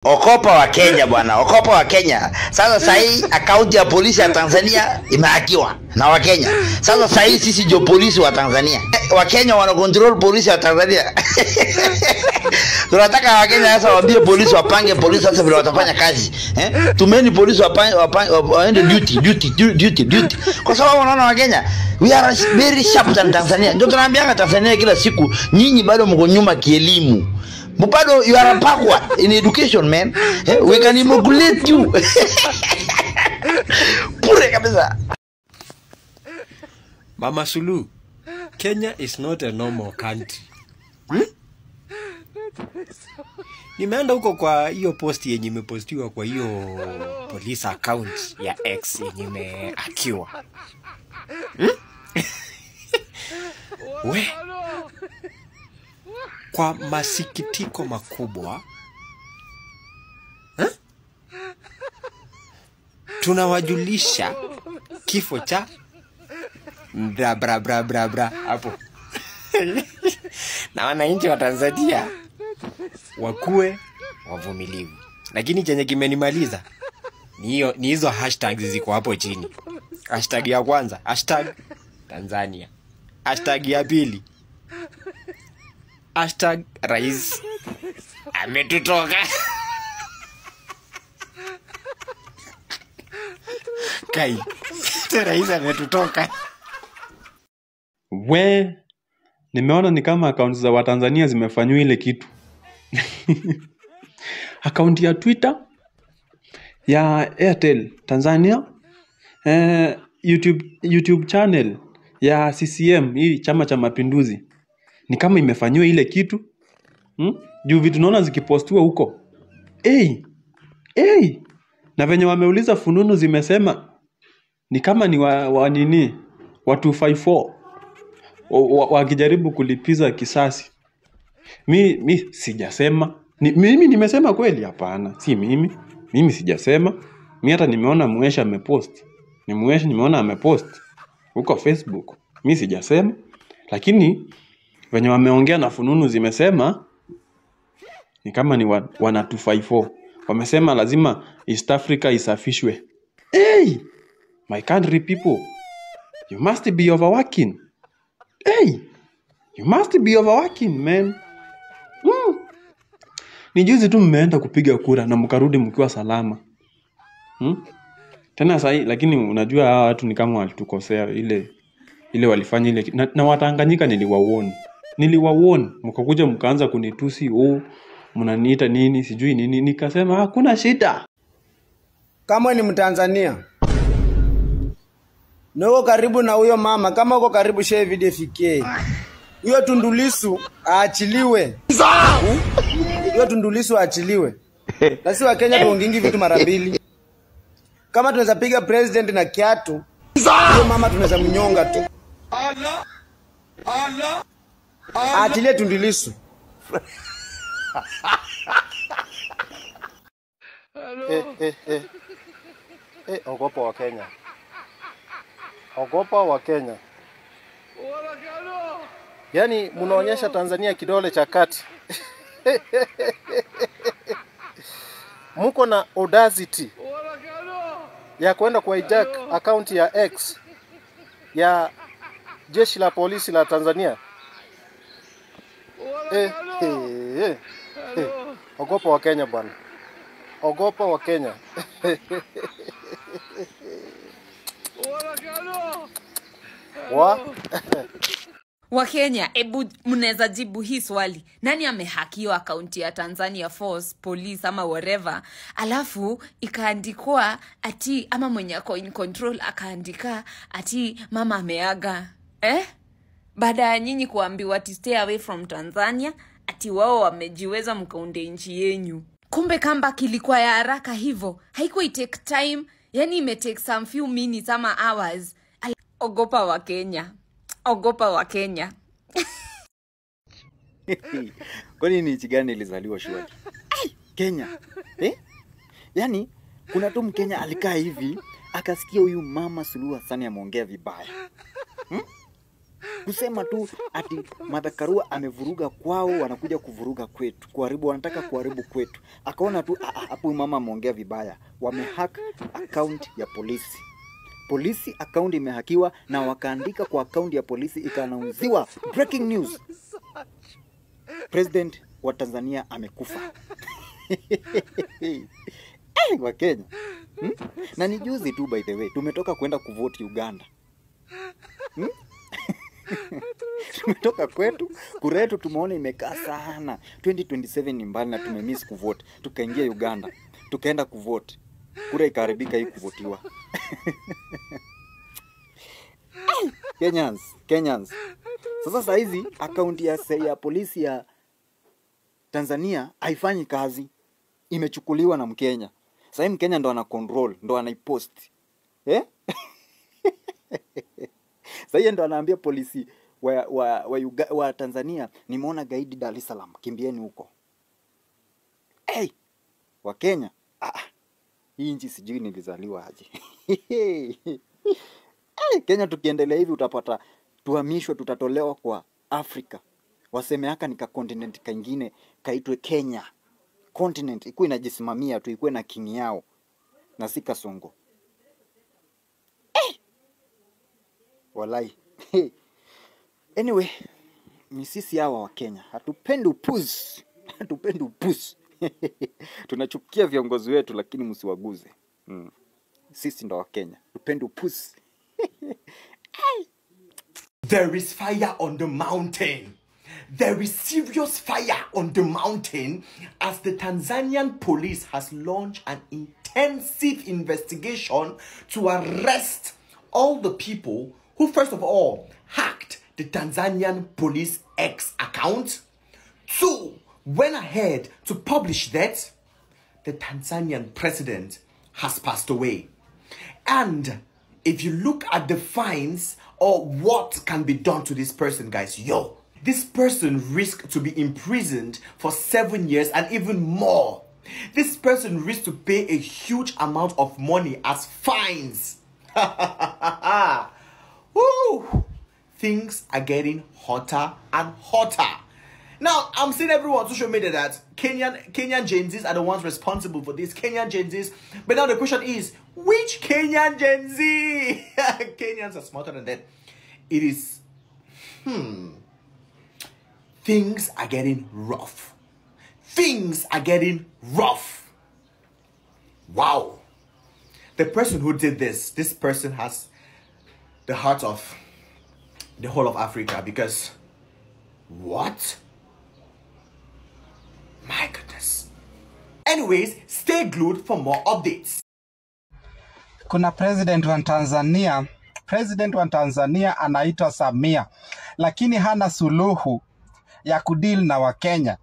Okopa wa Kenya bwana, okopa wa Kenya. Sasa sahi akaunti ya polisi ya Tanzania imehakiwa na wa Kenya. Sasa sahi sisi ndio polisi wa Tanzania. Wa Kenya wana control polisi ya Tanzania. Tunataka wa Kenya sasa waambie polisi wapange polisi sasa vile watafanya kazi. Tumeni polisi waende duty. Kwa sababu wanaona wa Kenya we are very sharp than Tanzania. Ndio tunaambianga Tanzania kila siku, nyinyi bado mko nyuma kielimu. Bado you are backward in education, man. We can immaculate you. Pure kabisa. Mama Sulu, Kenya is not a normal country. Nimeenda huko kwa hiyo post yenye imepostiwa kwa hiyo police account ya X yenye imehakiwa. We, kwa masikitiko makubwa tunawajulisha kifo cha bra hapo. Na wananchi wa Tanzania wakuwe wavumilivu. Lakini chenye kimenimaliza ni hizo hashtags ziko hapo chini. Hashtag ya kwanza, hashtag Tanzania. Hashtag ya pili, hashtag rais ametutoka. Kai, rais ametutoka. We, nimeona ni kama accounts za Watanzania zimefanywa ile kitu. Account ya Twitter ya Airtel Tanzania, YouTube channel ya CCM, hii chama cha mapinduzi, ni kama imefanywa ile kitu. Juu vitu naona zikipostiwa huko. Na venye wameuliza fununu zimesema ni kama ni wa 254 wakijaribu kulipiza kisasi. Mi sijasema. Mimi nimesema kweli? Hapana, si mimi. Mimi sijasema. Mimi hata nimeona Muesha amepost. Nimeona amepost huko Facebook. Mimi sijasema. Lakini venye wameongea na fununu zimesema ni kama ni wana 254. Wamesema lazima East Africa isafishwe. My country people, you must be overworking. You must be overworking, man. Ni juzi tu mmeenda kupiga kura na mkarudi mkiwa salama. Tena sahi, lakini unajua hawa watu ni kama walitukosea ile walifanya ile na Watanganyika niliwawarn. Mkakuja mkaanza kunitusi, mnaniita nini sijui nini, nikasema hakuna shida. Kama ni Mtanzania uko karibu na huyo mama, kama uko karibu share video fikie. Huyo Tundu Lissu aachiliwe. Huyo Tundu Lissu aachiliwe. Na si wa Kenya tuongingi vitu mara mbili. Kama tunaweza piga president na kiatu, huyo mama tunaweza mnyonga tu. Aachilie Tundu Lissu. Ogopa wa Kenya. Ogopa wa Kenya. Yaani mnaonyesha Tanzania kidole cha kati. Mko na audacity ya kwenda kwa hijack account ya X ya jeshi la polisi la Tanzania. Ogopa wa Kenya bwana. Ogopa wa Kenya. Wa Kenya, mnaweza jibu hii swali. Nani amehakiwa akaunti ya Tanzania Force, Police ama whatever, alafu ikaandikwa ati ama mwenye ako in control akaandika ati mama ameaga? Baada ya nyinyi kuambiwa ati stay away from Tanzania, ati wao wamejiweza mkaunde nchi yenyu. Kumbe kamba kilikuwa ya haraka hivyo. Haikuwa take time, yani imetake some few minutes ama hours. Ogopa wa Kenya. Ogopa wa Kenya. Kwani ni nchi gani ilizaliwa shwari? Kenya. Yaani kuna tu Mkenya alikaa hivi akasikia huyu Mama Suluhu Hassan ameongea vibaya. Kusema tu ati Martha Karua amevuruga kwao, wanakuja kuvuruga kwetu, wanataka kuharibu kwetu. Akaona tu hapo mama ameongea vibaya. Wamehack account ya polisi. Polisi account imehakiwa na wakaandika kwa account ya polisi ikanauziwa breaking news. President wa Tanzania amekufa. Wa Kenya. Na ni juzi tu by the way, tumetoka kwenda kuvote Uganda. Tumetoka kwetu, kura yetu tumeona imekaa sana. 2027 ni mbali na tumemiss kuvote. Tukaingia Uganda, tukaenda kuvote. Kura ikaharibika hii kuvotiwa. Kenyans. Sasa hizi account ya polisi ya Tanzania haifanyi kazi. Imechukuliwa na Mkenya. Sasa Mkenya ndo ana control, ndo anaipost. Sasa ndo anaambia polisi wa Tanzania, nimeona gaidi Dar es Salaam, kimbieni huko. Wa Kenya, hii nchi sijui nilizaliwa aje. Kenya tukiendelea hivi utapata tuhamishwe, tutatolewa kwa Afrika. Waseme haka ni ka continent kingine kaitwe Kenya. Continent ikuwe inajisimamia tu, ikuwe na king yao na si Kasongo. Walai. Anyway, ni sisi hawa wa Kenya. Hatupendi upuzi. Tunachukia viongozi wetu lakini msiwaguze. Sisi ndo wa Kenya. Hatupendi upuzi. There is fire on the mountain. There is serious fire on the mountain as the Tanzanian police has launched an intensive investigation to arrest all the people who first of all hacked the Tanzanian police X account. 2, went ahead to publish that the Tanzanian president has passed away. And if you look at the fines or what can be done to this person, guys, this person risks to be imprisoned for 7 years and even more. This person risks to pay a huge amount of money as fines. Woo! Things are getting hotter and hotter. Now, I'm seeing everyone on social media that Kenyan Gen Zs are the ones responsible for this. Kenyan Gen Zs. But now the question is, which Kenyan Gen Z? Kenyans are smarter than that. It is, things are getting rough. Things are getting rough. Wow. The person who did this person has the heart of the whole of Africa, because what? My goodness. Anyways, stay glued for more updates. Kuna president wa Tanzania anaitwa Samia, lakini hana suluhu ya kudeal na Wakenya.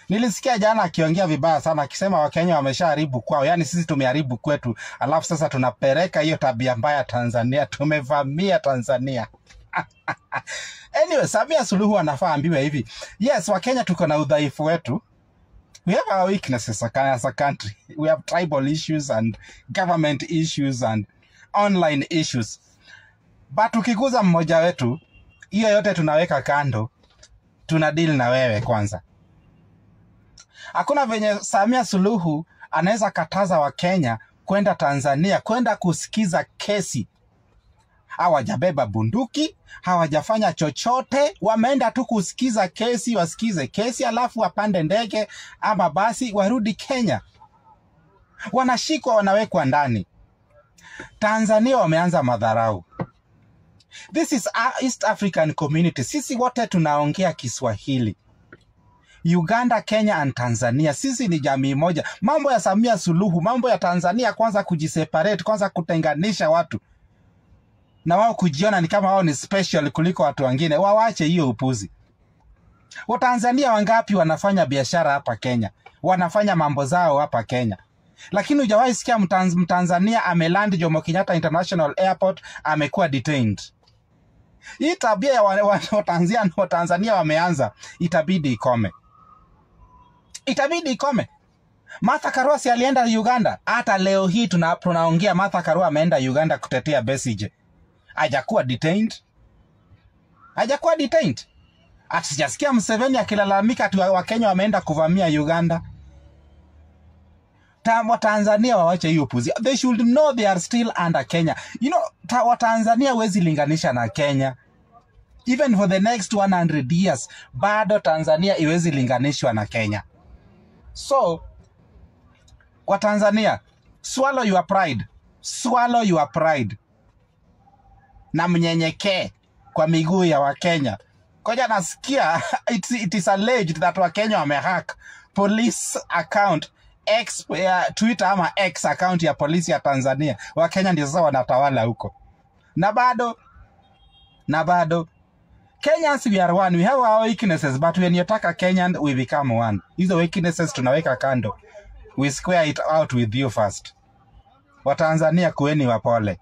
Nilisikia jana akiongea vibaya sana akisema Wakenya wameshaharibu kwao, yani sisi tumeharibu kwetu, alafu sasa tunapeleka hiyo tabia mbaya Tanzania, tumevamia Tanzania. Anyway, Samia Suluhu anafaa ambiwe hivi. Yes, Wakenya tuko na udhaifu wetu. We have our weaknesses as a country. We have tribal issues and government issues and online issues. But ukiguza mmoja wetu, hiyo yote tunaweka kando, tuna deal na wewe kwanza. Hakuna venye Samia Suluhu anaweza kataza Wakenya kwenda Tanzania, kwenda kusikiza kesi. Hawajabeba bunduki, hawajafanya chochote, wameenda tu kusikiza kesi, wasikize kesi alafu wapande ndege ama basi warudi Kenya. Wanashikwa, wanawekwa ndani. Tanzania wameanza madharau. This is East African community. Sisi wote tunaongea Kiswahili. Uganda, Kenya and Tanzania, sisi ni jamii moja. Mambo ya Samia Suluhu, mambo ya Tanzania kwanza kujiseparate, kwanza kutenganisha watu, na wao kujiona ni kama wao ni special kuliko watu wengine. Waache hiyo upuzi. Watanzania wangapi wanafanya biashara hapa Kenya? Wanafanya mambo zao hapa Kenya. Lakini hujawahi sikia Mtanzania ameland Jomo Kenyatta International Airport amekuwa detained. Hii tabia ya Watanzania wameanza, itabidi ikome. Itabidi ikome. Martha Karua si alienda Uganda. Hata leo hii tunaongea Martha Karua ameenda Uganda kutetea Besigye. Hajakuwa detained. Hajakuwa detained. Sijasikia Museveni akilalamika ati Wakenya wameenda kuvamia Uganda. Tanzania wawache hiyo puzi. They should know they are still under Kenya. You know, Tanzania wezi linganisha na Kenya. Even for the next 100 years, bado Tanzania iwezi linganishwa na Kenya. So, kwa Tanzania, swallow your pride. Swallow your pride. Na mnyenyekee kwa miguu ya Wakenya. Koja nasikia, it is alleged that Wakenya wamehack police account, Twitter ama X account ya polisi ya Tanzania. Wakenya ndio sasa wanatawala huko. Na bado, Kenyans we are one. We have our weaknesses, but when you attack a Kenyan, we become one. Hizo weaknesses tunaweka kando. We square it out with you first. Watanzania kueni wapole.